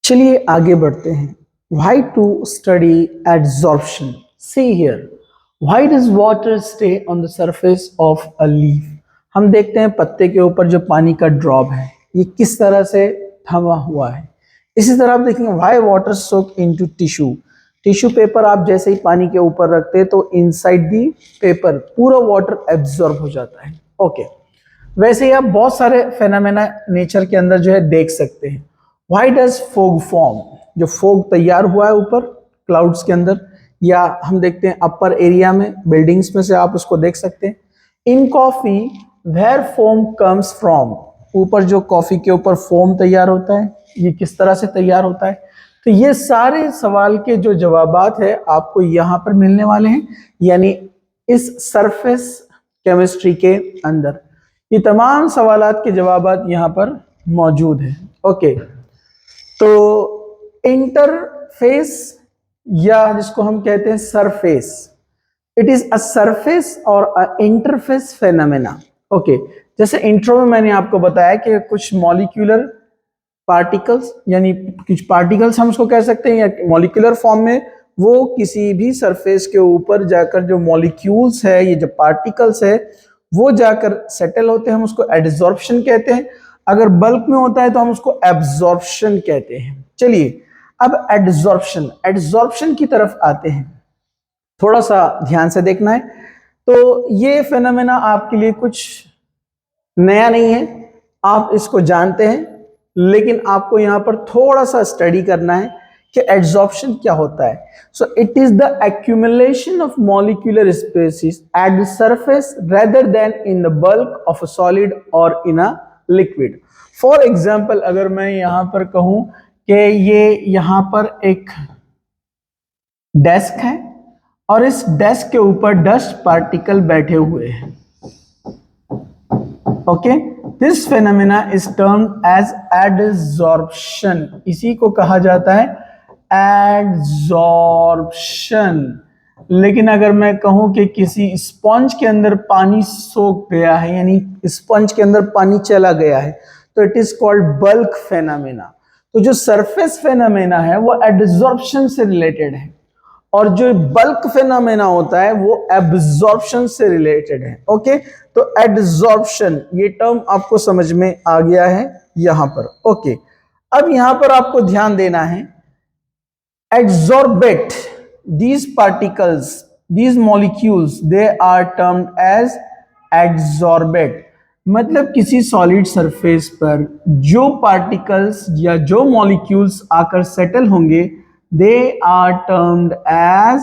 चलिए आगे बढ़ते हैं। Why to study adsorption? See here. Why does water stay on the surface of a leaf? हम देखते हैं पत्ते के ऊपर जो पानी का ड्रॉप है ये किस तरह से थमा हुआ है। इसी तरह आप देखेंगे why water soak into tissue. Tissue paper आप जैसे ही पानी के ऊपर रखते हैं तो इनसाइड दी पेपर पूरा वाटर एब्जॉर्ब हो जाता है। ओके, वैसे ही आप बहुत सारे फेनोमेना नेचर के अंदर जो है देख सकते हैं। Why does fog form? जो फोग तैयार हुआ है ऊपर क्लाउड्स के अंदर, या हम देखते हैं अपर एरिया में बिल्डिंग्स में से आप उसको देख सकते हैं। In coffee where foam comes from? ऊपर जो कॉफी के ऊपर फोम तैयार होता है ये किस तरह से तैयार होता है? तो ये सारे सवाल के जो जवाबात है आपको यहाँ पर मिलने वाले हैं, यानी इस सरफेस केमिस्ट्री के अंदर ये तमाम सवालात के जवाबात यहाँ पर मौजूद हैं। ओके, तो इंटरफेस या जिसको हम कहते हैं surface, it is a surface और अ इंटरफेस फेनोमेना। ओके, जैसे इंट्रो में मैंने आपको बताया कि कुछ मॉलिक्यूलर पार्टिकल्स, यानी कुछ पार्टिकल्स हम उसको कह सकते हैं, या मॉलिक्यूलर फॉर्म में वो किसी भी सरफेस के ऊपर जाकर जो मॉलिक्यूल्स है, ये जो पार्टिकल्स है वो जाकर सेटल होते हैं, हम उसको एडसॉर्प्शन कहते हैं। अगर बल्क में होता है तो हम उसको एब्जॉर्प्शन कहते हैं। चलिए अब एडसॉर्प्शन की तरफ आते हैं, थोड़ा सा ध्यान से देखना है। तो ये फेनोमेना आपके लिए कुछ नया नहीं है, आप इसको जानते हैं, लेकिन आपको यहां पर थोड़ा सा स्टडी करना है कि एडसॉर्प्शन क्या होता है। So it is the accumulation of molecular species at the surface rather then in the bulk of a solid और इन अ लिक्विड। फॉर एग्जाम्पल, अगर मैं यहां पर कहूं कि ये यहां पर एक डेस्क है और इस डेस्क के ऊपर डस्ट पार्टिकल बैठे हुए हैं। Okay, this phenomena is termed as adsorption. इसी को कहा जाता है एडसॉर्प्शन। लेकिन अगर मैं कहूं कि किसी स्पंज के अंदर पानी सोख गया है, यानी स्पंज के अंदर पानी चला गया है, तो it is called bulk phenomena. तो जो सरफेस फेनोमेना है वो एडसॉर्प्शन से रिलेटेड है, और जो बल्क फेनोमेना होता है वो एब्जॉर्प्शन से रिलेटेड है। ओके, तो एडसॉर्प्शन ये टर्म आपको समझ में आ गया है यहां पर। ओके, अब यहां पर आपको ध्यान देना है, एडसॉर्बेट these particles, these molecules, they are termed as adsorbate। मतलब किसी सॉलिड सरफेस पर जो पार्टिकल्स या जो मॉलिक्यूल्स आकर सेटल होंगे, they are termed as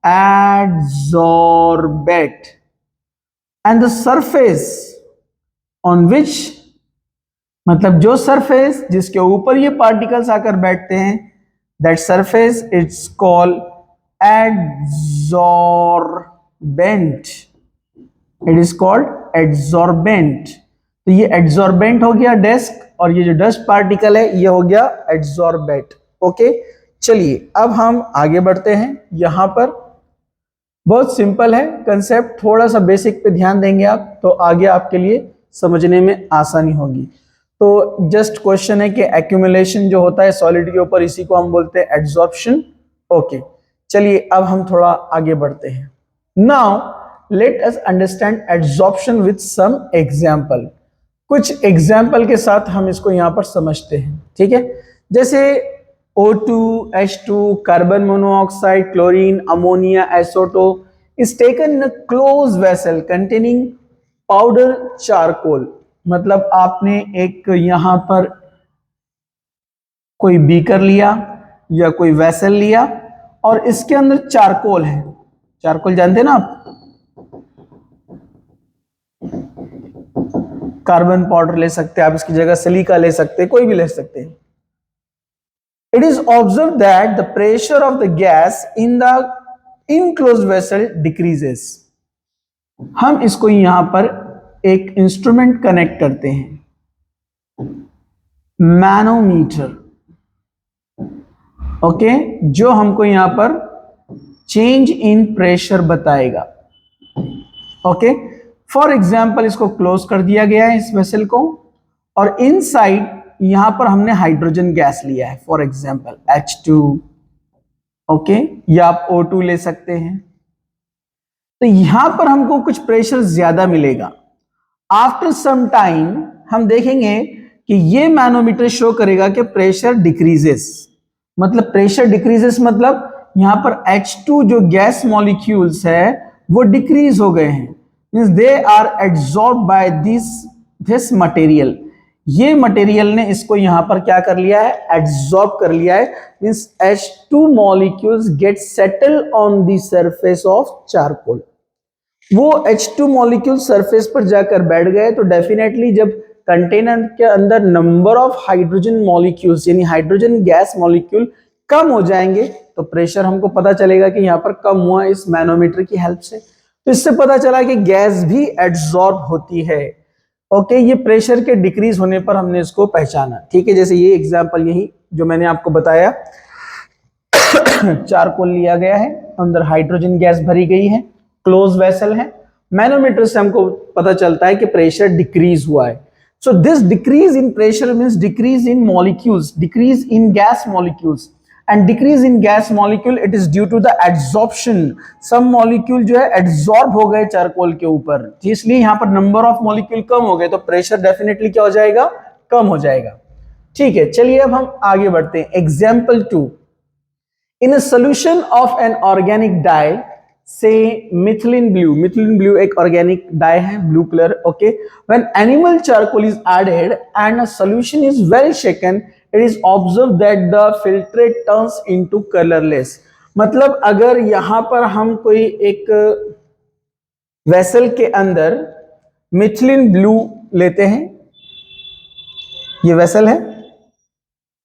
adsorbate, and the surface on which, मतलब जो सरफेस जिसके ऊपर ये पार्टिकल्स आकर बैठते हैं, that surface it's called adsorbent। It is called adsorbent। तो ये adsorbent हो गया डेस्क, और ये जो डस्ट पार्टिकल है ये हो गया adsorbate। ओके, चलिए अब हम आगे बढ़ते हैं। यहां पर बहुत सिंपल है कंसेप्ट, थोड़ा सा बेसिक पे ध्यान देंगे आप तो आगे आपके लिए समझने में आसानी होगी। तो जस्ट क्वेश्चन है कि एक्यूमुलेशन जो होता है सॉलिड के ऊपर, इसी को हम बोलते हैं एडसॉर्प्शन। ओके, चलिए अब हम थोड़ा आगे बढ़ते हैं। Now let us understand adsorption with some example. कुछ एग्जांपल के साथ हम इसको यहां पर समझते हैं, ठीक है। जैसे O2, H2, carbon monoxide, chlorine, ammonia, S O two is taken in a close vessel containing powder charcoal. मतलब आपने एक यहां पर कोई बीकर लिया या कोई वेसल लिया और इसके अंदर चारकोल है। चारकोल जानते हैं ना आप, कार्बन पाउडर ले सकते हैं आप, इसकी जगह सिलिका ले सकते हैं, कोई भी ले सकते हैं। It is observed that the pressure of the gas in the enclosed vessel decreases। हम इसको यहां पर एक इंस्ट्रूमेंट कनेक्ट करते हैं, मैनोमीटर। ओके, जो हमको यहां पर चेंज इन प्रेशर बताएगा। ओके, फॉर एग्जाम्पल इसको क्लोज कर दिया गया है इस वेसल को, और इनसाइड यहां पर हमने हाइड्रोजन गैस लिया है, फॉर एग्जाम्पल H2, ओके, या आप O2 ले सकते हैं। तो यहां पर हमको कुछ प्रेशर ज्यादा मिलेगा। आफ्टर सम टाइम हम देखेंगे कि ये मैनोमीटर शो करेगा कि प्रेशर डिक्रीजेस, मतलब प्रेशर डिक्रीजेस मतलब यहां पर H2 जो गैस मॉलिक्यूल्स है वो डिक्रीज हो गए हैं, means they are absorb by this material. ये मटेरियल ने इसको यहां पर क्या कर लिया है, एब्सॉर्ब कर लिया है, means H2 molecules get settle on the surface of charcoal. वो H2 मॉलिक्यूल सरफेस पर जाकर बैठ गए तो डेफिनेटली जब कंटेनर के अंदर नंबर ऑफ हाइड्रोजन मॉलिक्यूल्स यानी हाइड्रोजन गैस मॉलिक्यूल कम हो जाएंगे तो प्रेशर हमको पता चलेगा कि यहाँ पर कम हुआ इस मैनोमीटर की हेल्प से। तो इससे पता चला कि गैस भी एब्सॉर्ब होती है। ओके, ये प्रेशर के डिक्रीज होने पर हमने इसको पहचाना। ठीक है, जैसे ये एग्जांपल यही जो मैंने आपको बताया, चारकोल लिया गया है, अंदर हाइड्रोजन गैस भरी गई है, क्लोज वेसल है, मैनोमीटर से हमको पता चलता है कि प्रेशर डिक्रीज हुआ है। So this decrease in pressure means decrease in molecules, decrease in gas molecules, and decrease in gas molecule it is due to the adsorption. Some molecule जो है एड्सॉर्ब हो गए चारकोल के ऊपर, इसलिए यहां पर नंबर ऑफ मॉलिक्यूल कम हो गए तो प्रेशर डेफिनेटली क्या हो जाएगा, कम हो जाएगा। ठीक है, चलिए अब हम आगे बढ़ते हैं। Example 2, in a solution of an organic dye से मिथिलिन ब्लू एक ऑर्गेनिक डाई है, blue colour. Okay, when animal charcoal is added and a solution is well shaken, it is observe that the filtrate turns into colourless. मतलब अगर यहां पर हम कोई एक वेसल के अंदर मिथिलिन ब्लू लेते हैं, ये वेसल है,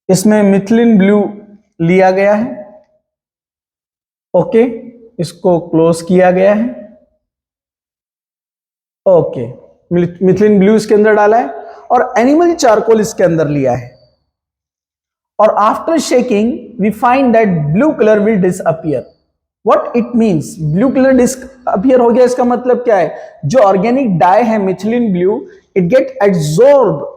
इसमें मिथिलिन ब्लू लिया गया है, ओके, इसको क्लोज किया गया है, ओके, मिथिलिन ब्लू इसके अंदर डाला है और एनिमल चारकोल इसके अंदर लिया है, और after shaking we find that blue colour will disappear. What it means, blue colour disappear हो गया, इसका मतलब क्या है, जो ऑर्गेनिक डाई है methylene blue, it get absorb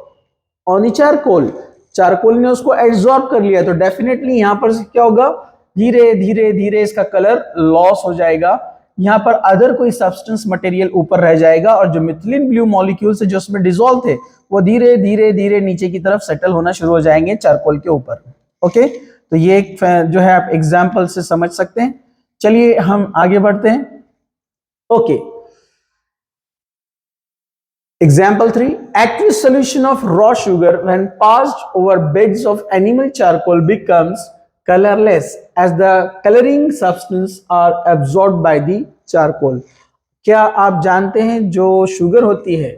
on charcoal, charcoal ने उसको एब्सॉर्ब कर लिया, तो डेफिनेटली यहां पर क्या होगा, धीरे धीरे धीरे इसका कलर लॉस हो जाएगा, यहां पर अदर कोई सब्सटेंस मटेरियल ऊपर रह जाएगा और जो मिथिलिन ब्लू मॉलिक्यूल्स जो उसमें डिसॉल्व थे वो धीरे धीरे धीरे नीचे की तरफ सेटल होना शुरू हो जाएंगे चारकोल के ऊपर। ओके, तो ये एक जो है आप एग्जांपल से समझ सकते हैं। चलिए हम आगे बढ़ते हैं। Okay, example 3, aqueous solution of raw sugar when passed over beds of animal charcoal becomes colorless as the coloring substance are absorbed by the charcoal। क्या आप जानते हैं जो शुगर होती है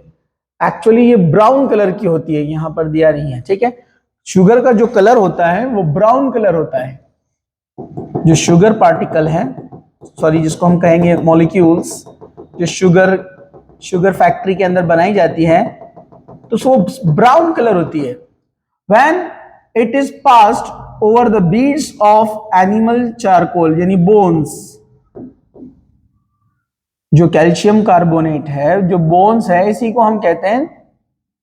एक्चुअली ये ब्राउन कलर की होती है, यहां पर दिया नहीं है। ठीक है, शुगर का जो कलर होता है वो ब्राउन कलर होता है। जो शुगर पार्टिकल है, सॉरी जिसको हम कहेंगे मॉलिक्यूल्स, जो शुगर फैक्ट्री के अंदर बनाई जाती है तो वो ब्राउन कलर होती है। When it is passed over the beads of animal charcoal यानी बोन्स, जो कैल्शियम कार्बोनेट है, जो बोन्स है, इसी को हम कहते हैं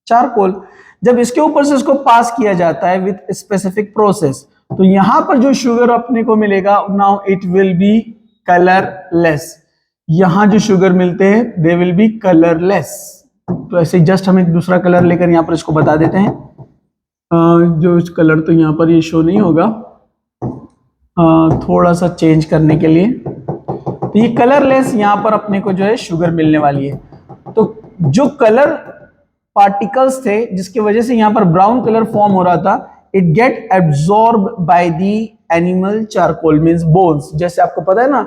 चारकोल। जब इसके ऊपर से इसको पास किया जाता है विथ स्पेसिफिक प्रोसेस, तो यहां पर जो शुगर अपने को मिलेगा, now it will be colourless. यहां जो शुगर मिलते हैं दे विल बी कलरलेस। तो ऐसे जस्ट हम एक दूसरा कलर लेकर यहां पर इसको बता देते हैं। जो कलर तो यहां पर ये शो नहीं होगा, थोड़ा सा चेंज करने के लिए, तो ये कलरलेस यहां पर अपने को जो है शुगर मिलने वाली है। तो जो कलर पार्टिकल्स थे जिसकी वजह से यहां पर ब्राउन कलर फॉर्म हो रहा था, it get absorb by the animal charcoal means bones. जैसे आपको पता है ना,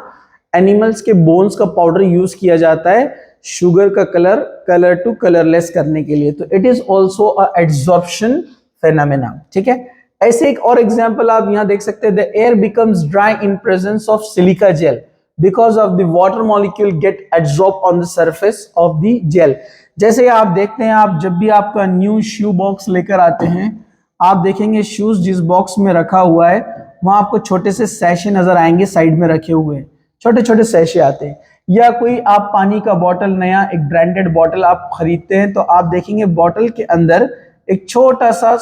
एनिमल्स के बोन्स का पाउडर यूज किया जाता है शुगर का कलर टू कलरलेस करने के लिए, तो it is also a absorption phenomena. ठीक है, ऐसे एक और एग्जांपल आप यहां देख सकते हैं, the air becomes dry in presence of silica gel because of the water molecule get absorb on the surface of the gel. जैसे आप देखते हैं, आप जब भी आपका न्यू शू बॉक्स लेकर आते हैं, आप देखेंगे शूज जिस बॉक्स में रखा हुआ है वहां आपको छोटे से सैशे नजर आएंगे, साइड में रखे हुए छोटे छोटे सैशे आते हैं। या कोई आप पानी का बॉटल, नया एक ब्रांडेड बॉटल आप खरीदते हैं, तो आप देखेंगे बॉटल के अंदर एक छोटा सा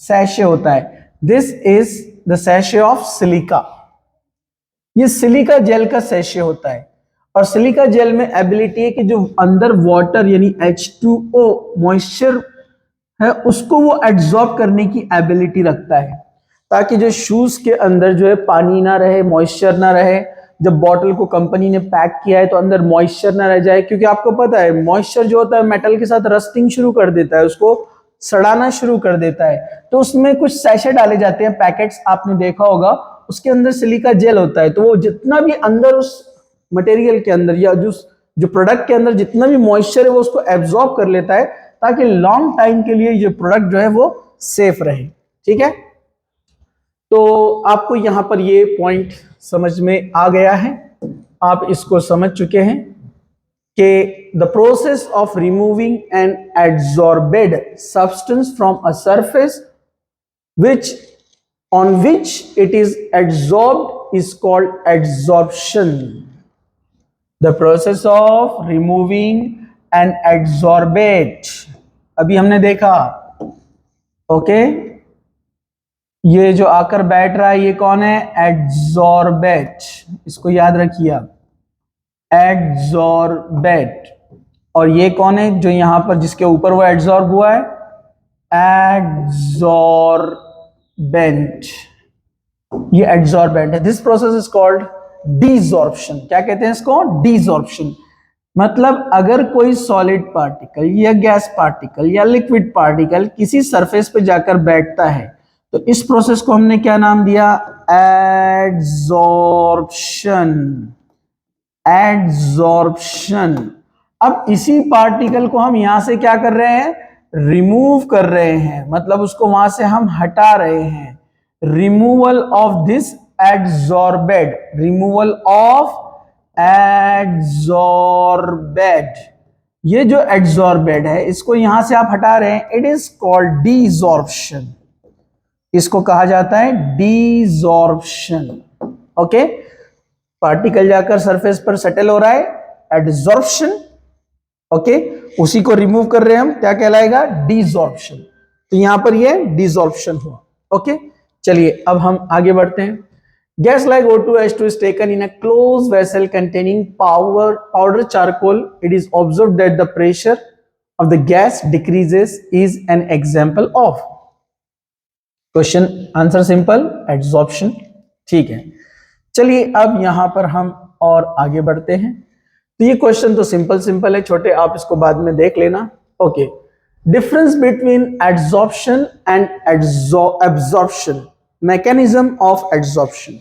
सैशे होता है। This is the sachet of silica. ये सिलिका जेल का सैशे होता है और सिलिका जेल में एबिलिटी है कि जो अंदर वाटर यानी H2O मॉइस्चर है उसको वो एब्जॉर्ब करने की एबिलिटी रखता है, ताकि जो शूज के अंदर जो है पानी ना रहे, मॉइस्चर ना रहे। जब बॉटल को कंपनी ने पैक किया है तो अंदर मॉइस्चर ना रह जाए, क्योंकि आपको पता है मॉइस्चर जो होता है मेटल के साथ रस्टिंग शुरू कर देता है, उसको सड़ाना शुरू कर देता है। तो उसमें कुछ सैशे डाले जाते हैं, पैकेट्स आपने देखा होगा, उसके अंदर सिलिका जेल होता है। तो वो जितना भी अंदर उस मटेरियल के अंदर या जो प्रोडक्ट के अंदर जितना भी मॉइस्चर है वो उसको एब्जॉर्ब कर लेता है, ताकि लॉन्ग टाइम के लिए ये प्रोडक्ट जो है वो सेफ रहे। ठीक है, तो आपको यहां पर ये पॉइंट समझ में आ गया है, आप इसको समझ चुके हैं कि the process of removing an adsorbed substance from a surface which on which it is adsorbed is called adsorption. The process of removing an adsorbate, अभी हमने देखा, ओके ये जो आकर बैठ रहा है ये कौन है? एड्सॉर्बेट, इसको याद रखिए आप, एड्सॉर्बेट। और ये कौन है जो यहां पर जिसके ऊपर वो एड्सॉर्ब हुआ है? एड्सॉर्बेंट, ये एड्सॉर्बेंट है। This process is called desorption. क्या कहते हैं इसको? डीसॉर्प्शन। मतलब अगर कोई सॉलिड पार्टिकल या गैस पार्टिकल या लिक्विड पार्टिकल किसी सरफेस पे जाकर बैठता है तो इस प्रोसेस को हमने क्या नाम दिया? एड्सॉर्प्शन। एड्सॉर्प्शन। अब इसी पार्टिकल को हम यहां से क्या कर रहे हैं? रिमूव कर रहे हैं, मतलब उसको वहां से हम हटा रहे हैं। Removal of this adsorbed, removal of adsorbed. ये जो एड्सॉर्बेड है इसको यहां से आप हटा रहे हैं, इट इज कॉल्ड डीसॉर्प्शन। इसको कहा जाता है डीसॉर्प्शन। ओके, पार्टिकल जाकर सरफेस पर सेटल हो रहा है, एड्सॉर्प्शन। ओके, उसी को रिमूव कर रहे हैं हम, क्या कहलाएगा? डीसॉर्प्शन। तो यहां पर ये डीसॉर्प्शन हुआ। ओके, चलिए अब हम आगे बढ़ते हैं। Gas like O2H2 is taken in a closed vessel containing powder charcoal. It is observed that the pressure of the gas decreases is an example of. Question answer simple, adsorption। ठीक है, चलिए अब यहां पर हम और आगे बढ़ते हैं। तो ये क्वेश्चन तो सिंपल है छोटे, आप इसको बाद में देख लेना। Okay, difference between adsorption and absorption, mechanism of adsorption।